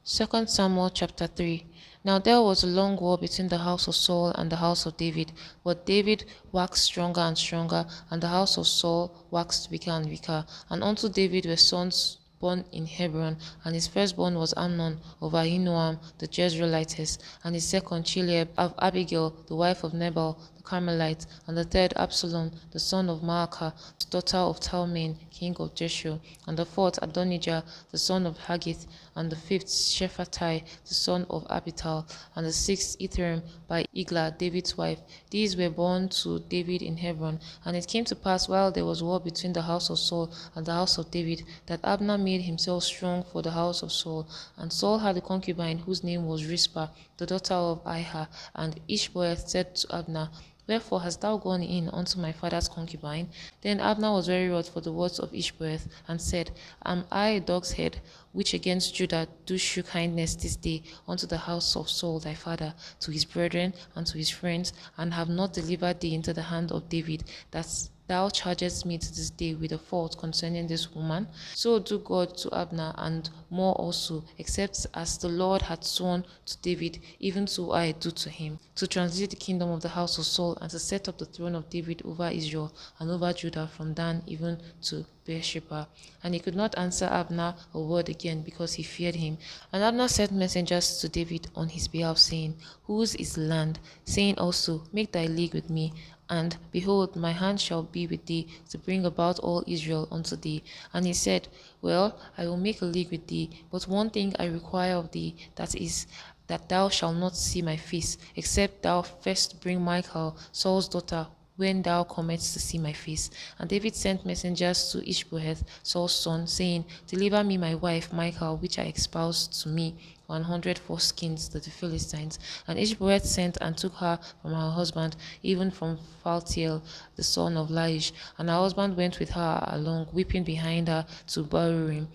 Second Samuel chapter 3. Now there was a long war between the house of Saul and the house of David, but David waxed stronger and stronger, and the house of Saul waxed weaker and weaker. And unto David were sons born in Hebron, and his firstborn was Amnon of Ahinoam the Jezreelitess, and his second Chileab of Abigail the wife of Nabal the Carmelite, and the third Absalom the son of Maacah, daughter of Talmain king of Jeshurun, and the fourth Adonijah the son of Haggith, and the fifth Shephatiah the son of Abital, and the sixth Ithream by Eglah David's wife. These were born to David in Hebron. And it came to pass, while there was war between the house of Saul and the house of David, that Abner made himself strong for the house of Saul. And Saul had a concubine whose name was Rizpah, the daughter of Ahijah. And Ishbosheth said to Abner, Wherefore hast thou gone in unto my father's concubine? Then Abner was very wroth for the words of Ishbosheth, and said, Am I a dog's head, which against Judah do shew kindness this day unto the house of Saul thy father, to his brethren and to his friends, and have not delivered thee into the hand of David, that thou chargest me to this day with a fault concerning this woman? So do God to Abner, and more also, except as the Lord had sworn to David, even so I do to him, to translate the kingdom of the house of Saul, and to set up the throne of David over Israel and over Judah from Dan even to Beersheba. And he could not answer Abner a word again, because he feared him. And Abner sent messengers to David on his behalf, saying, Whose is the land? Saying also, Make thy league with me. And behold, my hand shall be with thee, to bring about all Israel unto thee. And he said, Well, I will make a league with thee, but one thing I require of thee, that is, that thou shalt not see my face, except thou first bring Michal, Saul's daughter, when thou comest to see my face. And David sent messengers to Ishbosheth, Saul's son, saying, Deliver me my wife Michal, which I espoused to me 100 foreskins to the Philistines. And Ishbosheth sent and took her from her husband, even from Phaltiel, the son of Laish. And her husband went with her along, weeping behind her to Bahurim.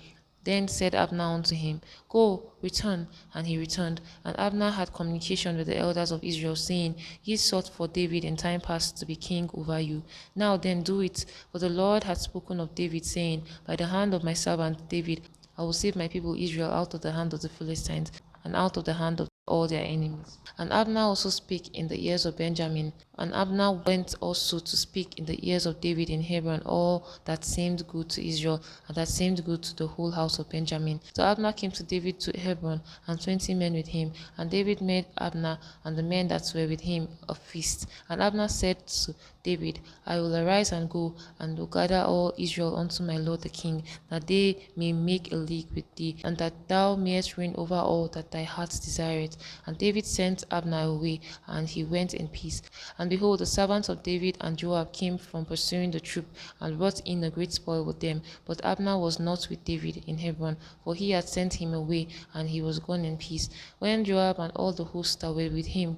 Then said Abner unto him, Go, return. And he returned. And Abner had communication with the elders of Israel, saying, Ye sought for David in time past to be king over you. Now then do it. For the Lord had spoken of David, saying, By the hand of my servant David, I will save my people Israel out of the hand of the Philistines, and out of the hand of all their enemies. And Abner also spake in the ears of Benjamin. And Abner went also to speak in the ears of David in Hebron all that seemed good to Israel, and that seemed good to the whole house of Benjamin. So Abner came to David to Hebron, and 20 men with him. And David made Abner and the men that were with him a feast. And Abner said to David, I will arise and go, and will gather all Israel unto my lord the king, that they may make a league with thee, and that thou mayest reign over all that thy heart desireth. And David sent Abner away, and he went in peace. And behold, the servants of David and Joab came from pursuing the troop, and brought in a great spoil with them. But Abner was not with David in Hebron, for he had sent him away, and he was gone in peace. When Joab and all the host that were with him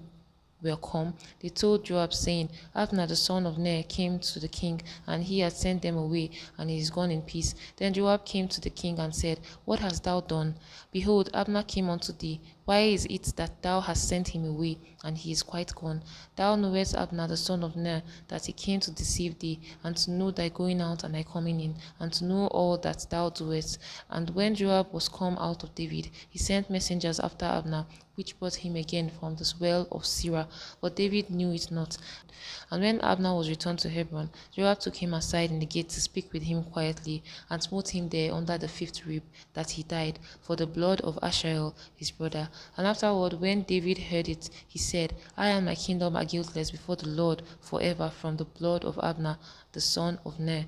were come, they told Joab, saying, Abner the son of Ner came to the king, and he had sent them away, and he is gone in peace. Then Joab came to the king and said, What hast thou done? Behold, Abner came unto thee. Why is it that thou hast sent him away, and he is quite gone? Thou knowest Abner the son of Ner, that he came to deceive thee, and to know thy going out and thy coming in, and to know all that thou doest. And when Joab was come out of David, he sent messengers after Abner, which brought him again from the well of Sirah, but David knew it not. And when Abner was returned to Hebron, Joab took him aside in the gate to speak with him quietly, and smote him there under the fifth rib, that he died, for the blood of Asahel his brother. And afterward, when David heard it, he said, I and my kingdom are guiltless before the Lord forever from the blood of Abner the son of Ner.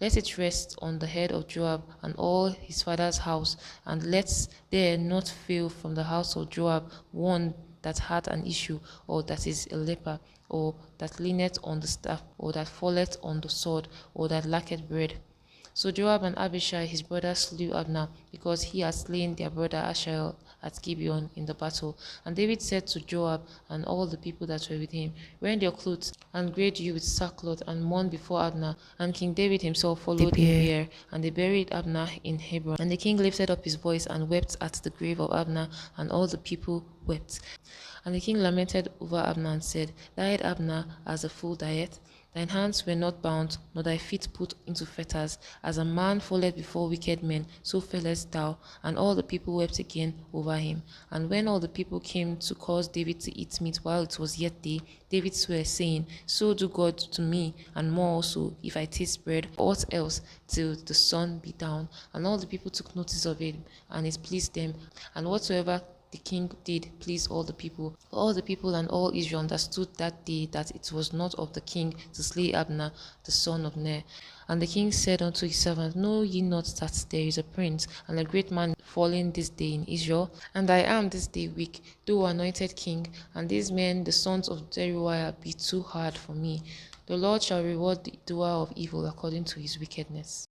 Let it rest on the head of Joab and all his father's house, and let there not fail from the house of Joab one that hath an issue, or that is a leper, or that leaneth on the staff, or that falleth on the sword, or that lacketh bread. So Joab and Abishai his brother slew Abner, because he had slain their brother Asahel at Gibeon in the battle. And David said to Joab and all the people that were with him, Rend your clothes, and gird you with sackcloth, and mourn before Abner. And King David himself followed in bier, and they buried Abner in Hebron. And the king lifted up his voice and wept at the grave of Abner, and all the people wept. And the king lamented over Abner and said, Died Abner as a fool dieth? Thine hands were not bound, nor thy feet put into fetters. As a man falleth before wicked men, so fellest thou. And all the people wept again over him. And when all the people came to cause David to eat meat while it was yet day, David sware, saying, So do God to me, and more also, if I taste bread, or aught else, till the sun be down. And all the people took notice of it, and it pleased them. And whatsoever the king did please all the people. For all the people and all Israel understood that day that it was not of the king to slay Abner, the son of Ner. And the king said unto his servants, Know ye not that there is a prince and a great man fallen this day in Israel? And I am this day weak, though anointed king, and these men, the sons of Zeruiah, be too hard for me. The Lord shall reward the doer of evil according to his wickedness.